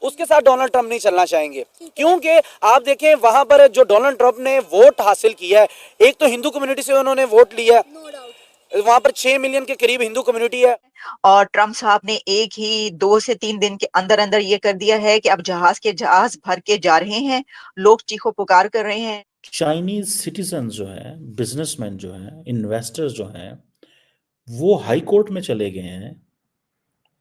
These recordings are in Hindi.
उसके साथ डोनाल्ड ट्रंप नहीं चलना चाहेंगे। क्योंकि आप देखें वहां पर जो डोनाल्ड ट्रंप ने वोट हासिल किया है, एक तो हिंदू कम्युनिटी से उन्होंने वोट लिया है, वहां पर 6 मिलियन के करीब हिंदू कम्युनिटी है। और ट्रम्प साहब ने एक ही 2 से 3 दिन के अंदर अंदर ये कर दिया है कि अब जहाज भर के जा रहे हैं, लोग चीखो पुकार कर रहे हैं। चाइनीज सिटीजन जो है, बिजनेसमैन जो है, इन्वेस्टर्स जो हैं, वो हाई कोर्ट में चले गए हैं,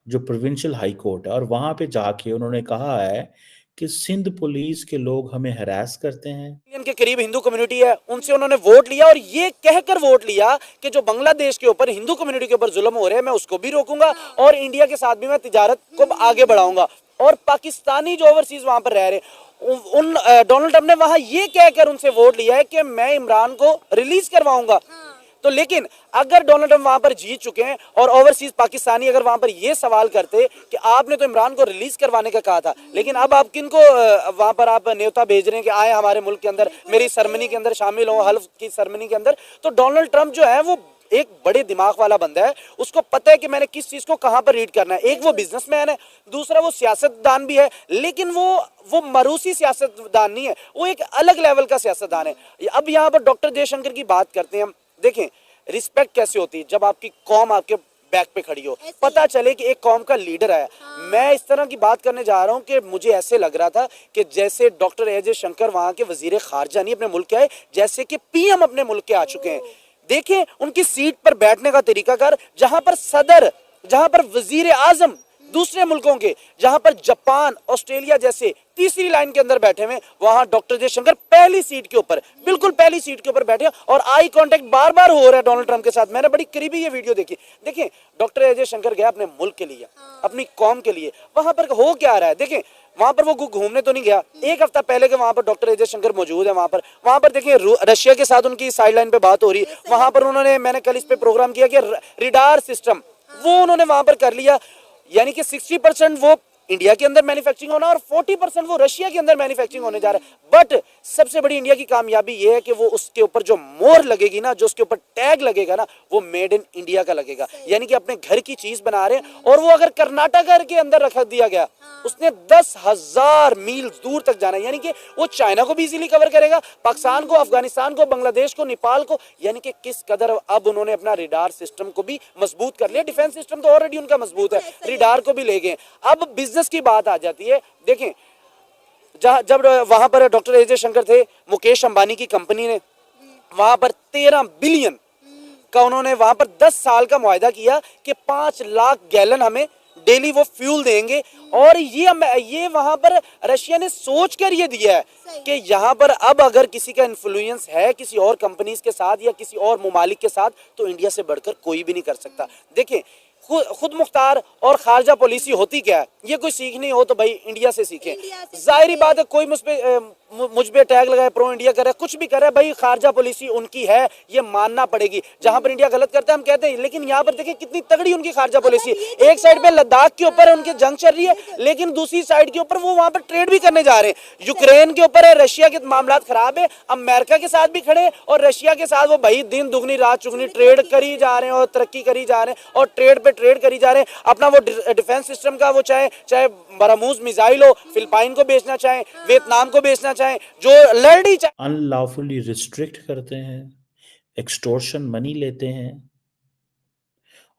जो प्रोविंशियल हाई कोर्ट है, और वहां पे जाके उन्होंने कहा है कि सिंध पुलिस के लोग हमें हरास करते हैं। के करीब हिंदू कम्युनिटी है, उनसे उन्होंने वोट लिया और ये कहकर वोट लिया कि जो बांग्लादेश के ऊपर हिंदू कम्युनिटी के ऊपर जुल्म हो रहे हैं मैं उसको भी रोकूंगा और इंडिया के साथ भी मैं तिजारत को आगे बढ़ाऊंगा। और पाकिस्तानी जो ओवरसीज वहां पर रह रहे उन डोनाल्ड ट्रंप ने वहां ये कहकर उनसे वोट लिया है कि मैं इमरान को रिलीज करवाऊंगा। तो लेकिन अगर डोनाल्ड ट्रंप वहां पर जीत चुके हैं और ओवरसीज पाकिस्तानी अगर वहां पर ये सवाल करते कि आपने तो इमरान को रिलीज करवाने का कहा था, लेकिन अब आप किनको वहां पर आप न्योता भेज रहे हैं कि आए हमारे मुल्क के अंदर मेरी सेरेमनी के अंदर शामिल हो, हल्फ की सेरेमनी के अंदर। तो डोनाल्ड ट्रंप जो है वो एक बड़े दिमाग वाला बंदा है, उसको पता है कि मैंने किस चीज को कहां पर रीड करना है। एक वो बिजनेसमैन है, दूसरा वो सियासतदान भी है, लेकिन वो मरूसी सियासतदान नहीं है, वो एक अलग लेवल का सियासतदान है। अब यहाँ पर डॉक्टर जयशंकर की बात करते हैं हम। देखें रिस्पेक्ट कैसे होती है जब आपकी कौम आपके बैक पे खड़ी हो, पता चले कि एक कौम का लीडर है। मैं इस तरह की बात करने जा रहा हूं कि मुझे ऐसे लग रहा था कि जैसे डॉक्टर एजे शंकर वहां के वजीर खारजा नहीं अपने मुल्क के आए, जैसे कि पीएम अपने मुल्क के आ चुके हैं। देखें उनकी सीट पर बैठने का तरीकाकार, जहां पर सदर, जहां पर वजीर आजम दूसरे मुल्कों के, जहां पर जापान ऑस्ट्रेलिया जैसे तीसरी लाइन के अंदर बैठे हुए, वहां डॉक्टर जयशंकर पहली सीट के ऊपर, बिल्कुल पहली सीट के ऊपर बैठे और आई कांटेक्ट बार बार हो रहा है डोनाल्ड ट्रंप के साथ। मैंने बड़ी करीबी ये वीडियो देखी। देखिए डॉक्टर अजय शंकर गया अपने मुल्क के लिए, अपनी कौम के लिए, वहां पर हो क्या रहा है। देखें वहां पर वो घूमने तो नहीं गया, एक हफ्ता पहले के वहां पर डॉक्टर अजय शंकर मौजूद है वहां पर देखिए रशिया के साथ उनकी साइडलाइन पे बात हो रही है। वहां पर उन्होंने, मैंने कल इस पे प्रोग्राम किया कि रिडार सिस्टम वो उन्होंने वहां पर कर लिया, यानी कि 60% वो इंडिया के अंदर मैन्युफैक्चरिंग होना और 40% वो रशिया के अंदर मैन्युफैक्चरिंग होने जा रहा है। बट सबसे बड़ी इंडिया की कामयाबी ये है कि वो उसके ऊपर जो मोहर लगेगी ना, जो उसके ऊपर टैग लगेगा ना, वो मेड इन इंडिया का लगेगा, यानी कि अपने घर की चीज बना रहे हैं। और वो अगर कर्नाटक के अंदर रख दिया गया, उसने 10,000 मील दूर तक जाना है, यानी कि वो चाइना को भी इजीली कवर करेगा, पाकिस्तान को, अफगानिस्तान को, बांग्लादेश को, नेपाल को, यानी कि किस कदर अब उन्होंने अपना रिडार सिस्टम को भी मजबूत कर लिया। डिफेंस सिस्टम तो ऑलरेडी उनका मजबूत है, रिडार को भी ले गए। अब बिजनेस की बात आ जाती है। देखें जब वहां पर डॉक्टर एजे शंकर थे, मुकेश अंबानी की कंपनी ने वहां पर 13 बिलियन का उन्होंने वहां पर 10 साल का मुआहदा किया कि 5 लाख गैलन हमें डेली वो फ्यूल देंगे। और ये वहां पर रशिया ने सोच कर ये दिया है कि यहाँ पर अब अगर किसी का इन्फ्लुएंस है किसी और कंपनीज के साथ या किसी और मुमालिक के साथ, तो इंडिया से बढ़कर कोई भी नहीं कर सकता। देखिए खुद मुख्तार और खारजा पॉलिसी होती क्या है, ये कोई सीख नहीं हो तो भाई इंडिया से सीखें। जाहिर बात है कोई मुझ पे टैग लगाए प्रो इंडिया कर रहा है, कुछ भी कर रहा है, भाई खारजा पॉलिसी उनकी है, ये मानना पड़ेगी। जहां पर इंडिया गलत करता है हम कहते हैं, लेकिन यहाँ पर देखिए कितनी तगड़ी उनकी खारजा पॉलिसी। एक साइड पे लद्दाख के ऊपर उनकी जंग चल रही है, लेकिन दूसरी साइड के ऊपर वो वहां पर ट्रेड भी करने जा रहे हैं। यूक्रेन के ऊपर है, रशिया के मामला खराब है, अमेरिका के साथ भी खड़े और रशिया के साथ वो भाई दिन दुगनी रात चुगनी ट्रेड करी जा रहे हैं और तरक्की करी जा रहे हैं और ट्रेड पे ट्रेड करी जा रहे हैं। अपना वो डिफेंस सिस्टम का वो चाहे बरामूज मिसाइल हो, फिलिपाइन को बेचना चाहे, वियतनाम को बेचना चाहे, जो लड़ी चाहे, अनलॉफुली रिस्ट्रिक्ट करते हैं, एक्सटोर्शन मनी लेते हैं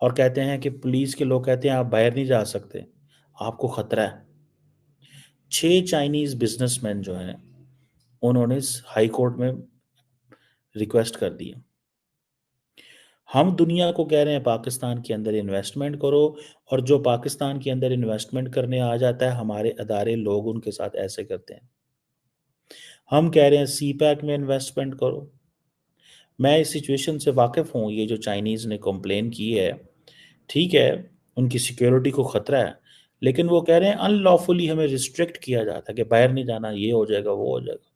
और कहते हैं कि पुलिस के लोग कहते हैं आप बाहर नहीं जा सकते, आपको खतरा है। 6 चाइनीज बिजनेसमैन जो हैं उन्होंने हाई कोर्ट में रिक्वेस्ट कर दी। हम दुनिया को कह रहे हैं पाकिस्तान के अंदर इन्वेस्टमेंट करो, और जो पाकिस्तान के अंदर इन्वेस्टमेंट करने आ जाता है हमारे अदारे लोग उनके साथ ऐसे करते हैं। हम कह रहे हैं सी पैक में इन्वेस्टमेंट करो। मैं इस सिचुएशन से वाकिफ़ हूँ, ये जो चाइनीज़ ने कंप्लेन की है, ठीक है उनकी सिक्योरिटी को ख़तरा है, लेकिन वो कह रहे हैं अनलॉफुली हमें रिस्ट्रिक्ट किया जाता है कि बाहर नहीं जाना, ये हो जाएगा वो हो जाएगा।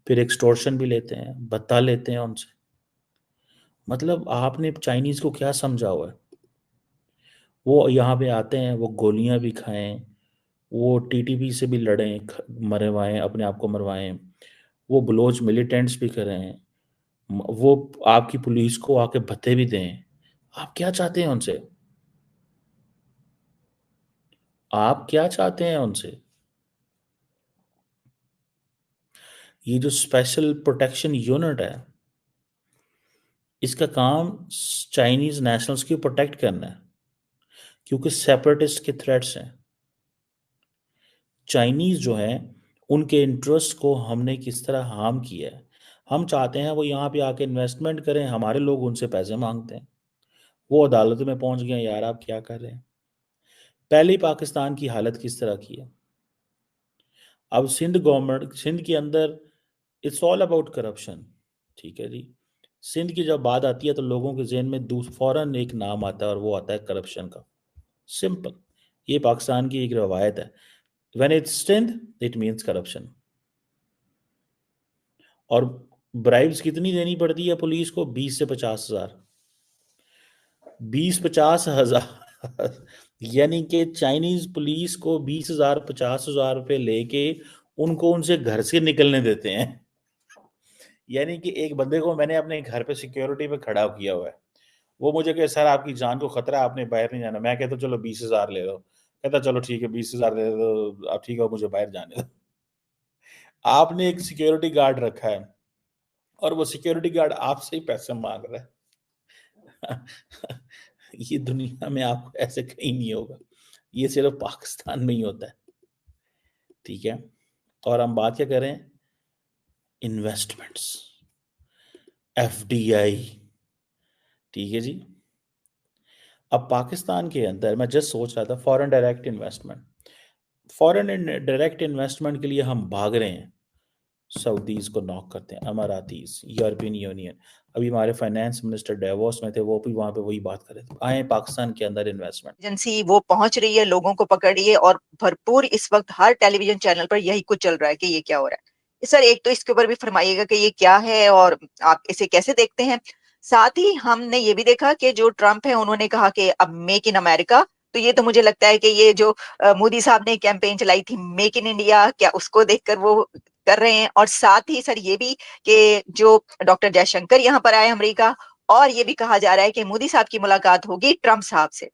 फिर एक्सटोर्शन भी लेते हैं, भत्ता लेते हैं उनसे। मतलब आपने चाइनीज़ को क्या समझा हुआ है? वो यहाँ पे आते हैं, वो गोलियां भी खाएं, वो टीटीपी से भी लड़ें, मरवाएं, अपने आप को मरवाएं, वो बलोच मिलिटेंट्स भी करें, वो आपकी पुलिस को आके भत्ते भी दें। आप क्या चाहते हैं उनसे? आप क्या चाहते हैं उनसे? ये जो स्पेशल प्रोटेक्शन यूनिट है, इसका काम चाइनीज नेशनल्स की प्रोटेक्ट करना है, क्योंकि सेपरेटिस्ट के थ्रेट्स हैं। चाइनीज जो है, उनके इंटरेस्ट को हमने किस तरह हार्म किया है। हम चाहते हैं वो यहाँ पे आके इन्वेस्टमेंट करें, हमारे लोग उनसे पैसे मांगते हैं। वो अदालत में पहुंच गए, यार आप क्या कर रहे हैं। पहले ही पाकिस्तान की हालत किस तरह की है। अब सिंध गवर्नमेंट, सिंध के अंदर इट्स ऑल अबाउट करप्शन, ठीक है जी। सिंध की जब बात आती है तो लोगों के जहन में फौरन एक नाम आता है और वो आता है करप्शन का। सिंपल, ये पाकिस्तान की एक रवायत है। When it's Sindh it means corruption. और ब्राइब्स कितनी देनी पड़ती है पुलिस को? 20 से 50 हज़ार। 20-50 हज़ार यानी कि चाइनीज पुलिस को 20,000-50,000 रुपये लेके उनको उनसे घर से निकलने देते हैं। यानी कि एक बंदे को मैंने अपने घर पे सिक्योरिटी पे खड़ा किया हुआ है, वो मुझे कहे सर आपकी जान को खतरा है, आपने बाहर नहीं जाना। मैं कहता चलो 20,000 ले लो। कहता चलो ठीक है 20,000 ले दो, आप ठीक है मुझे बाहर जाने दो। आपने एक सिक्योरिटी गार्ड रखा है और वो सिक्योरिटी गार्ड आपसे ही पैसे मांग रहा है। ये दुनिया में आपको ऐसे कहीं नहीं होगा, ये सिर्फ पाकिस्तान में ही होता है, ठीक है। और हम बात क्या करें? इन्वेस्टमेंट्स, एफडीआई, ठीक है जी। अब पाकिस्तान के अंदर मैं जस्ट सोच रहा था foreign direct investment, foreign direct investment के लिए हम भाग रहे हैं। सऊदीज को नॉक करते हैं, अमारातीज, यूरोपियन यूनियन। अभी हमारे फाइनेंस मिनिस्टर डेवोस में थे, वो भी वहां पे वही बात कर रहे थे, आए पाकिस्तान के अंदर इन्वेस्टमेंट। एजेंसी वो पहुंच रही है, लोगों को पकड़ रही है और भरपूर इस वक्त हर टेलीविजन चैनल पर यही कुछ चल रहा है कि ये क्या हो रहा है। सर एक तो इसके ऊपर भी फरमाइएगा कि ये क्या है और आप इसे कैसे देखते हैं। साथ ही हमने ये भी देखा कि जो ट्रम्प है उन्होंने कहा कि अब मेक इन अमेरिका, तो ये तो मुझे लगता है कि ये जो मोदी साहब ने कैंपेन चलाई थी मेक इन इंडिया, क्या उसको देखकर वो कर रहे हैं। और साथ ही सर ये भी कि जो डॉक्टर जयशंकर यहाँ पर आए अमेरिका, और ये भी कहा जा रहा है कि मोदी साहब की मुलाकात होगी ट्रम्प साहब से।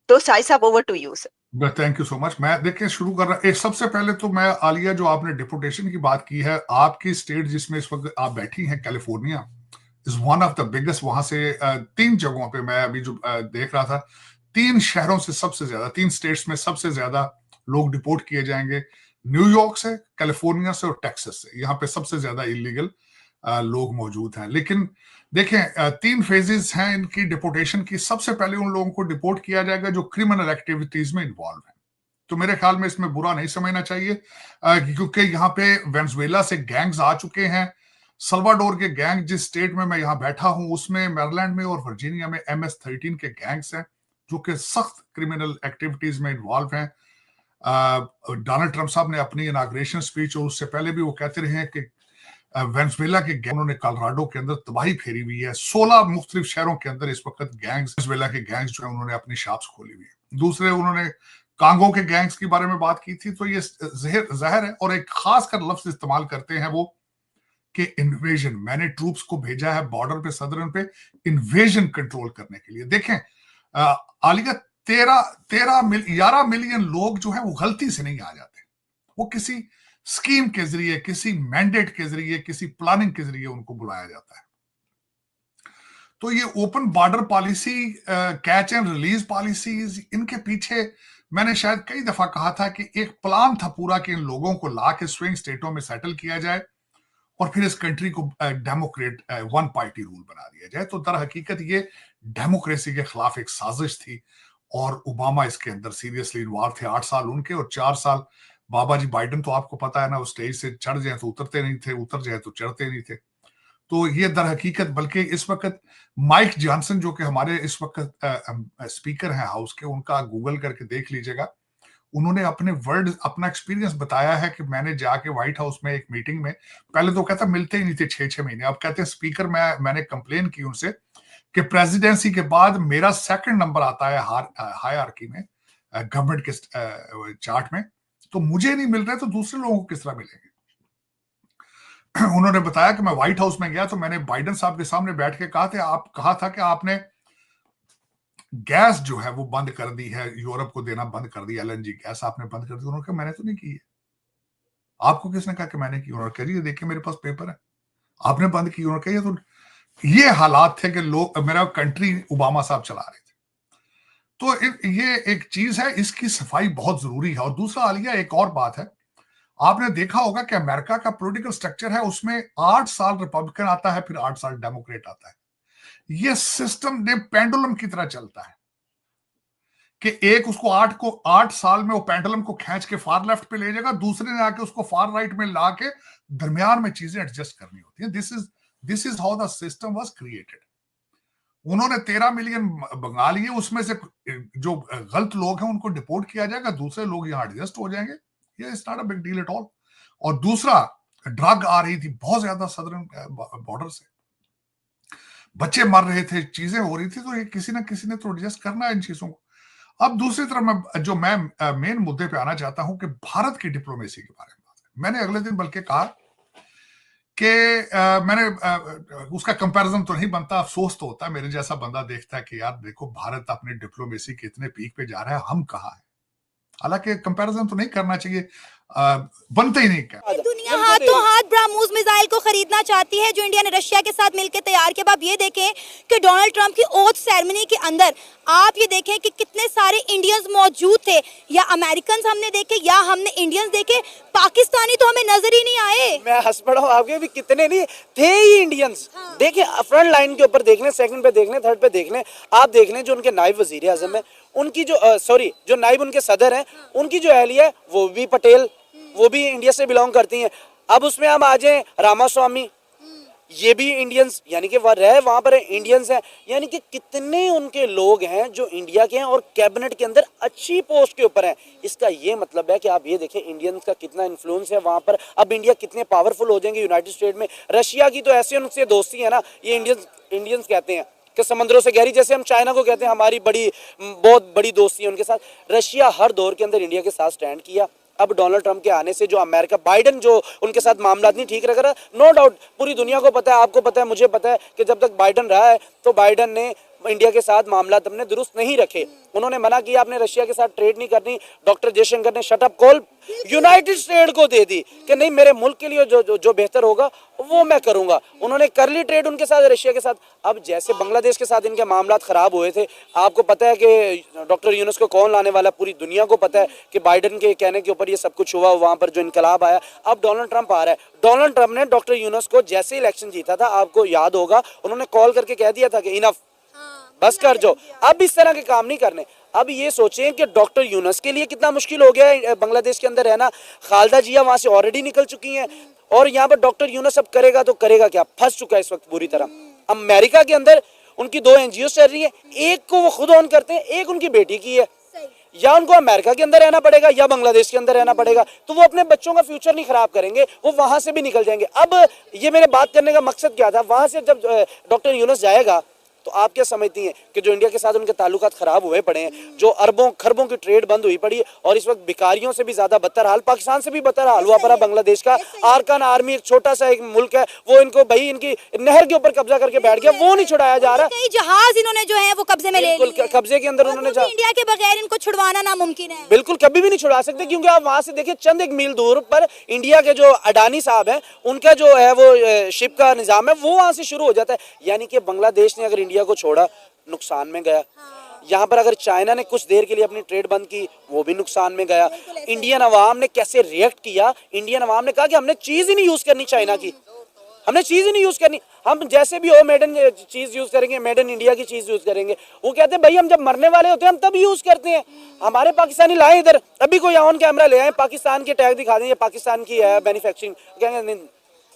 तो साई साहब over to you sir. Thank you so much. मैं देखिए शुरू कर रहा एक सबसे पहले तो मैं आलिया, जो आपने डिपोटेशन की बात की है, आपकी स्टेट जिसमें इस वक्त आप बैठी हैं California is one of the biggest. वहां से 3 जगहों पे मैं अभी जो देख रहा था, 3 शहरों से सबसे ज्यादा, 3 स्टेट्स में सबसे ज्यादा लोग डिपोर्ट किए जाएंगे। न्यूयॉर्क से, कैलिफोर्निया से और टेक्सास से। यहाँ पे सबसे ज्यादा इलीगल लोग मौजूद हैं। लेकिन देखें 3 फेजेस हैं इनकी डिपोर्टेशन की। सबसे पहले उन लोगों को डिपोर्ट किया जाएगा जो क्रिमिनल एक्टिविटीज में इन्वॉल्व हैं। तो मेरे ख्याल में इसमें बुरा नहीं समझना चाहिए, क्योंकि यहाँ पे वेनेजुएला से गैंग्स आ चुके हैं। सल्वाडोर के गैंग, जिस स्टेट में मैं यहाँ बैठा हूं उसमें, मैरीलैंड में और वर्जीनिया में MS-13 के गैंग्स हैं जो कि सख्त क्रिमिनल एक्टिविटीज में इन्वॉल्व हैं। डोनाल्ड ट्रंप साहब ने अपनी इनाग्रेशन स्पीच और उससे पहले भी वो कहते रहे हैं कि वेनेजुएला के गैंग, उन्होंने कोलोराडो के अंदर तबाही फेरी हुई है। 16 मुख्तलिफ शहरों के अंदर इस वक्त गैंग्स, वेनेजुएला के गैंग्स जो है उन्होंने अपनी शॉप्स खोली हुई है। दूसरे उन्होंने कांगो के गैंग्स के बारे में बात की थी। तो ये जहर है और एक खास कर लफ्ज इस्तेमाल करते हैं वो कि इन्वेजन। मैंने ट्रूप्स को भेजा है बॉर्डर पे, सदर्न पे, इन्वेजन कंट्रोल करने के लिए। देखें आलिया, 11 मिलियन लोग जो है वो गलती से नहीं आ जाते, वो किसी स्कीम के जरिए, किसी मैंडेट के जरिए, किसी प्लानिंग के जरिए उनको बुलाया जाता है। तो ये open border policy, catch and release policies, इनके पीछे मैंने शायद कई दफा कहा था कि एक प्लान था पूरा कि इन लोगों को ला के स्विंग स्टेटों में सेटल किया जाए और फिर इस कंट्री को डेमोक्रेट वन पार्टी रूल बना दिया जाए। तो दर हकीकत ये डेमोक्रेसी के खिलाफ एक साजिश थी और ओबामा इसके अंदर सीरियसली इन्वॉल्व थे। 8 साल उनके और 4 साल बाबा जी बाइडेन। तो आपको पता है ना, वो स्टेज से चढ़ जाए तो उतरते नहीं थे, उतर जाए तो चढ़ते नहीं थे। तो ये दर हकीकत, बल्कि इस वक्त माइक जॉनसन जो कि हमारे इस वक्त स्पीकर हैं हाउस के, उनका गूगल करके देख लीजिएगा। उन्होंने अपने वर्ड, अपना एक्सपीरियंस बताया है कि मैंने जाके व्हाइट हाउस में एक मीटिंग में, पहले तो कहता मिलते ही नहीं थे 6-6 महीने, अब कहते हैं स्पीकर, मैंने कंप्लेन की उनसे कि प्रेसिडेंसी के बाद मेरा 2nd नंबर आता है हायरार्की में, गवर्नमेंट के चार्ट में, तो मुझे नहीं मिल रहे तो दूसरे लोगों को किस तरह मिलेंगे। उन्होंने बताया कि मैं व्हाइट हाउस में गया तो मैंने बाइडेन साहब के सामने बैठ के कहा था कि आपने गैस जो है वो बंद कर दी है, यूरोप को देना बंद कर दिया, LNG गैस आपने बंद कर दी। उन्होंने कहा मैंने तो नहीं की है। आपको किसने कहा कि मैंने की? उन्होंने कहा जी देखिए मेरे पास पेपर है, आपने बंद की। उन्होंने कहा तो ये हालात थे कि लोग, मेरा कंट्री ओबामा साहब चला रहे थे। तो ये एक चीज है, इसकी सफाई बहुत जरूरी है। और दूसरा आलिया, एक और बात है, आपने देखा होगा कि अमेरिका का पॉलिटिकल स्ट्रक्चर है, उसमें 8 साल रिपब्लिकन आता है, फिर 8 साल डेमोक्रेट आता है। ये सिस्टम ने पेंडुलम की तरह चलता है कि एक उसको 8 साल में वो पेंडुलम को खींच के फार लेफ्ट पे ले जाएगा, दूसरे ने आके उसको फार राइट में ला के दरमियान में चीजें एडजस्ट करनी होती है। This is how the system was created. उन्होंने 13 मिलियन बंगा लिए, उसमें से जो गलत लोग हैं उनको डिपोर्ट किया जाएगा, दूसरे लोग यहाँ एडजस्ट हो जाएंगे। ये is not a big deal at all. और दूसरा, ड्रग आ रही थी बहुत ज्यादा सदर्न बॉर्डर से, बच्चे मर रहे थे, चीजें हो रही थी, तो ये किसी ना किसी ने तो एडजस्ट करना है इन चीजों को। अब दूसरी तरफ मैं मेन मुद्दे पे आना चाहता हूं कि भारत की डिप्लोमेसी के बारे में बात है। मैंने अगले दिन बल्कि कहा कि मैंने उसका कंपैरिजन तो नहीं बनता, अफसोस तो होता है, मेरे जैसा बंदा देखता है कि यार देखो भारत अपने डिप्लोमेसी के इतने पीक पे जा रहा है, हम कहाँ है। हालांकि कंपैरिजन तो नहीं करना चाहिए, बनता ही नहीं क्या। दुनिया हाथों हाथ ब्रह्मोस मिसाइल को खरीदना चाहती है जो इंडिया ने रशिया के साथ मिलकर तैयार किया। आप ये देखें कि डोनाल्ड ट्रंप की ओथ सेरेमनी के अंदर आप ये देखें कि कितने सारे इंडियंस मौजूद थे, या अमेरिकन हमने देखे या हमने इंडियंस देखे, पाकिस्तानी तो हमें नजर ही नहीं आए। मैं हंस पड़ा हूँ, आपके भी कितने नहीं थे ही इंडियंस। हाँ। देखिए फ्रंट लाइन के ऊपर देख लें, सेकंड पे देख लें, थर्ड पे देख लें, आप देख लें जो उनके नायब वजीर आजम है, उनकी जो जो नायब उनके सदर हैं, उनकी जो अहलिया है वो भी पटेल, वो भी इंडिया से बिलोंग करती हैं। अब उसमें हम आ जाए रामास्वामी, ये भी इंडियंस, यानी कि वहां पर इंडियंस हैं, यानी कि कितने उनके लोग हैं जो इंडिया के हैं और कैबिनेट के अंदर अच्छी पोस्ट के ऊपर हैं। इसका ये मतलब है कि आप ये देखें इंडियंस का कितना इन्फ्लुएंस है वहां पर। अब इंडिया कितने पावरफुल हो जाएंगे यूनाइटेड स्टेट में। रशिया की तो ऐसे उनसे दोस्ती है ना, ये इंडियंस कहते हैं कि समंदरों से गहरी, जैसे हम चाइना को कहते हैं हमारी बहुत बड़ी दोस्ती है उनके साथ। रशिया हर दौर के अंदर इंडिया के साथ स्टैंड किया। अब डोनाल्ड ट्रंप के आने से जो अमेरिका, बाइडेन जो उनके साथ मामला नहीं ठीक रख रहा, नो डाउट पूरी दुनिया को पता है, आपको पता है, मुझे पता है कि जब तक बाइडेन रहा है तो बाइडेन ने इंडिया के साथ मामला अपने दुरुस्त नहीं रखे। उन्होंने मना किया, आपने रशिया के साथ ट्रेड नहीं करनी। डॉक्टर जयशंकर ने shut up call United state को दे दी कि नहीं, मेरे मुल्क के लिए जो बेहतर होगा वो मैं करूंगा। उन्होंने कर ली ट्रेड उनके साथ, रशिया के साथ। अब जैसे बांग्लादेश के साथ इनके मामला खराब हुए थे, आपको पता है कि डॉक्टर यूनुस को कौन लाने वाला, पूरी दुनिया को पता है कि बाइडेन के कहने के ऊपर ये सब कुछ हुआ, वहां पर जो इनकलाब आया। अब डोनाल्ड ट्रंप आ रहा है। डोनाल्ड ट्रंप ने डॉक्टर यूनुस को जैसे इलेक्शन जीता था, आपको याद होगा, उन्होंने कॉल करके कह दिया था कि इनफ, बस कर जो, अब इस तरह के काम नहीं करने। अब ये सोचें कि डॉक्टर यूनुस के लिए कितना मुश्किल हो गया है बांग्लादेश के अंदर रहना। खालदा जिया वहां से ऑलरेडी निकल चुकी हैं और यहाँ पर डॉक्टर यूनुस अब करेगा तो करेगा क्या, फंस चुका है इस वक्त बुरी तरह। अमेरिका के अंदर उनकी 2 NGO चल रही है, एक को वो खुद ऑन करते हैं, एक उनकी बेटी की है। या उनको अमेरिका के अंदर रहना पड़ेगा या बांग्लादेश के अंदर रहना पड़ेगा, तो वो अपने बच्चों का फ्यूचर नहीं खराब करेंगे, वो वहां से भी निकल जाएंगे। अब ये मेरे बात करने का मकसद क्या था, वहां से जब डॉक्टर यूनुस जाएगा तो आप क्या समझती हैं कि जो इंडिया के साथ उनके ताल्लुकात खराब हुए पड़े हैं, जो अरबों खरबों की ट्रेड बंद हुई पड़ी है, और इस वक्त भिखारियों से भी ज्यादा बदतर हाल, पाकिस्तान से भी बदतर हाल हुआ पड़ा बांग्लादेश का। आरकान आर्मी एक छोटा सा एक मुल्क है, वो इनको भाई इनकी नहर के ऊपर कब्जा करके बैठ गया, वो नहीं छुड़ाया जा रहा। कई जहाज इन्होंने जो है वो कब्जे में ले लिए, कब्जे के अंदर उन्होंने इंडिया के बगैर इनको छुड़वाना नामुमकिन है। बिल्कुल कभी भी नहीं छुड़ा सकते, क्योंकि आप वहां से देखिए चंद एक मील दूर पर इंडिया के जो अडानी साहब हैं, उनका जो है वो शिप का निजाम है, वो वहां से शुरू हो जाता है। यानी कि बांग्लादेश ने अगर इंडिया को छोड़ा, नुकसान में गया। यहाँ पर अगर चाइना ने कुछ देर के लिए अपनी ट्रेड बंद की, वो भी नुकसान में गया। इंडियन अवाम ने कैसे रिएक्ट किया, इंडियन अवाम ने कहा कि हमने चीज ही नहीं यूज करनी चाइना की, हमने चीज ही नहीं यूज करनी, हम जैसे भी हो मेड इन चीज यूज करेंगे, मेड इन इंडिया की चीज यूज करेंगे। वो कहते हैं भाई हम जब मरने वाले होते हैं हम तब यूज करते हैं, हमारे पाकिस्तानी लाए इधर, अभी कोई ऑन कैमरा ले आए, पाकिस्तान के टैग दिखा दें, पाकिस्तान की है मैन्युफैक्चरिंग, कहेंगे।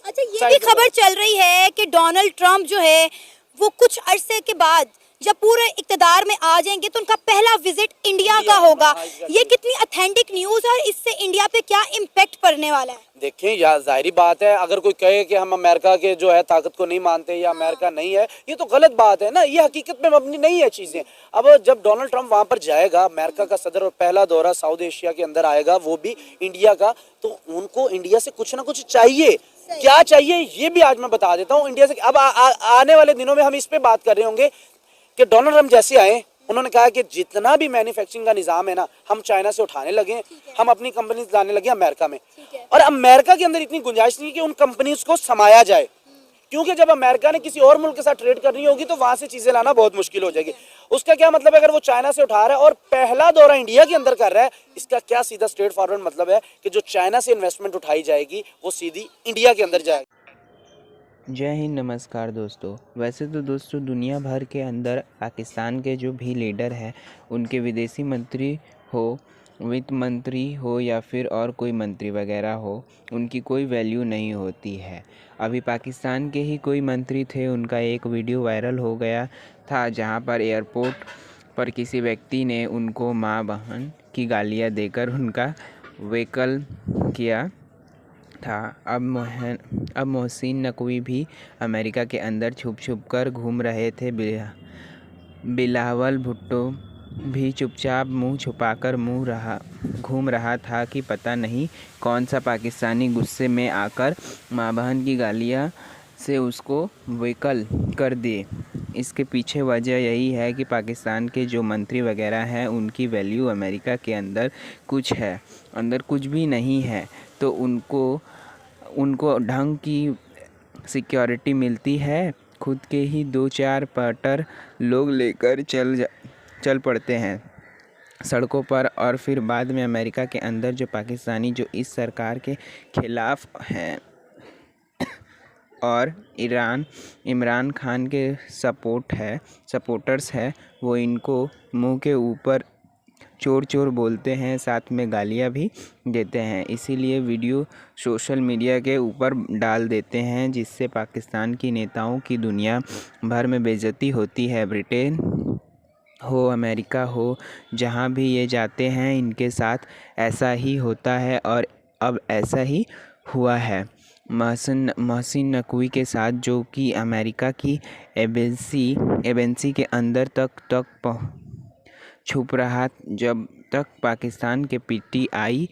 अच्छा, ये भी खबर चल रही है कि डोनाल्ड ट्रंप जो है वो कुछ अरसे के बाद जब पूरे इक्तदार में आ जाएंगे तो उनका पहला विजिट इंडिया का होगा। ये कितनी ऑथेंटिक न्यूज़ है, इससे इंडिया पे क्या इम्पैक्ट पड़ने वाला है? देखें यार, जाहिर बात है, अगर कोई कहे कि हम अमेरिका के जो है ताकत को नहीं मानते या अमेरिका नहीं है, ये तो गलत बात है ना, ये हकीकत में मबनी नहीं है चीजें। अब जब डोनाल्ड ट्रंप वहां पर जाएगा, अमेरिका का सदर, और पहला दौरा साउथ एशिया के अंदर आएगा, वो भी इंडिया का, तो उनको इंडिया से कुछ ना कुछ चाहिए। क्या चाहिए ये भी आज मैं बता देता हूँ इंडिया से। अब आने वाले दिनों में हम इस पे बात कर रहे होंगे कि डोनाल्ड ट्रंप जैसे आए, उन्होंने कहा कि जितना भी मैन्युफैक्चरिंग का निजाम है ना, हम चाइना से उठाने लगे, हम अपनी कंपनी लाने लगे अमेरिका में। और अमेरिका के अंदर इतनी गुंजाइश नहीं है कि उन कंपनीज को समाया जाए, क्योंकि जब अमेरिका ने किसी और मुल्क के साथ ट्रेड करनी होगी तो वहां से चीजें लाना बहुत मुश्किल हो जाएगी। उसका क्या मतलब है अगर वो चाइना से उठा रहा है और पहला दौरा इंडिया के अंदर कर रहा है, इसका क्या सीधा स्ट्रेट फॉरवर्ड मतलब है कि जो चाइना से इन्वेस्टमेंट उठाई जाएगी वो सीधी इंडिया के अंदर जाएगी। जय हिंद, नमस्कार दोस्तों। वैसे तो दोस्तों दुनिया भर के अंदर पाकिस्तान के जो भी लीडर हैं उनके विदेशी मंत्री हो, वित्त मंत्री हो या फिर और कोई मंत्री वगैरह हो, उनकी कोई वैल्यू नहीं होती है। अभी पाकिस्तान के ही कोई मंत्री थे, उनका एक वीडियो वायरल हो गया था जहां पर एयरपोर्ट पर किसी व्यक्ति ने उनको माँ बहन की गालियां देकर उनका वेकल किया था। अब मोहसिन नकवी भी अमेरिका के अंदर छुप कर घूम रहे थे। बिलावल भुट्टो भी चुपचाप मुंह छुपाकर घूम रहा था कि पता नहीं कौन सा पाकिस्तानी गुस्से में आकर माँ बहन की गालियाँ से उसको वेकल कर दे। इसके पीछे वजह यही है कि पाकिस्तान के जो मंत्री वगैरह हैं उनकी वैल्यू अमेरिका के अंदर कुछ भी नहीं है, तो उनको ढंग की सिक्योरिटी मिलती है, खुद के ही 2-4 पटर लोग लेकर चल पड़ते हैं सड़कों पर, और फिर बाद में अमेरिका के अंदर जो पाकिस्तानी जो इस सरकार के खिलाफ हैं और इमरान खान के सपोर्टर्स हैं, वो इनको मुंह के ऊपर चोर बोलते हैं, साथ में गालियाँ भी देते हैं। इसीलिए वीडियो सोशल मीडिया के ऊपर डाल देते हैं, जिससे पाकिस्तान की नेताओं की दुनिया भर में बेइज्जती होती है। ब्रिटेन हो, अमेरिका हो, जहाँ भी ये जाते हैं इनके साथ ऐसा ही होता है, और अब ऐसा ही हुआ है मोहसिन नकवी के साथ, जो कि अमेरिका की एजेंसी के अंदर तक छुप रहा जब तक पाकिस्तान के पीटीआई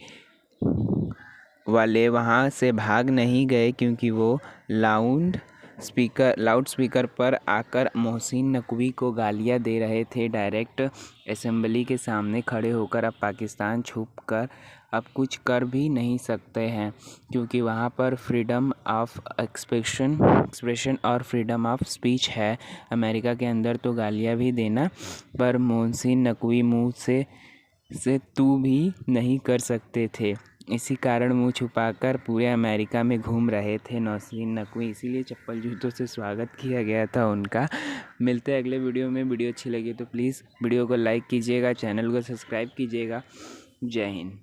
वाले वहां से भाग नहीं गए, क्योंकि वो लाउड स्पीकर पर आकर मोहसिन नकवी को गालियां दे रहे थे डायरेक्ट असेंबली के सामने खड़े होकर। अब पाकिस्तान छुप कर अब कुछ कर भी नहीं सकते हैं, क्योंकि वहाँ पर फ्रीडम ऑफ एक्सप्रेशन और फ्रीडम ऑफ स्पीच है। अमेरिका के अंदर तो गालियाँ भी देना, पर मोहसिन नकवी मुँह से तू भी नहीं कर सकते थे। इसी कारण मुंह छुपाकर पूरे अमेरिका में घूम रहे थे मोहसिन नकवी, इसीलिए चप्पल जूतों से स्वागत किया गया था उनका। मिलते हैं अगले वीडियो में। वीडियो अच्छी लगी तो प्लीज़ वीडियो को लाइक कीजिएगा, चैनल को सब्सक्राइब कीजिएगा। जय हिंद।